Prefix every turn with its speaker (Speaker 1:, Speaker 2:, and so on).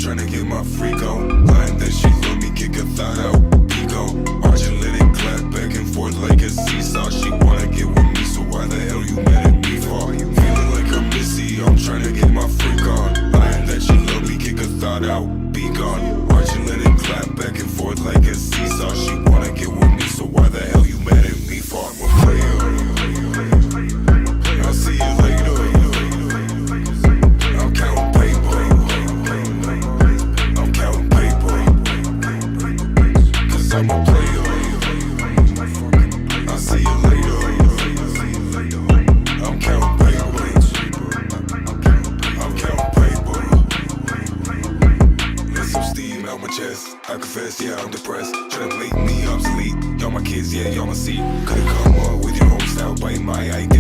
Speaker 1: tryna get my freak on. Lying that she love me, kick a thought out, be gone. Arching, let it clap back and forth like a seesaw. She wanna get with me, so why the hell you mad at me for? Feeling like I'm missy, I'm tryna get my freak on. Lying that she love me, kick a thought out, be gone. Arching, let it clap back and forth like a seesaw. She wanna get with me, so why the hell you mad at me for? I'm a player. I'll see you later. I'm counting paper. I'm counting paper. Cause I'm a player. I'll see you later. I'm counting paper. I'm counting paper. Let some steam out my chest. I confess, yeah, I'm depressed. Tryna make me obsolete. Y'all my kids, yeah, y'all my seed. Could've come up with your own style, biting my idea.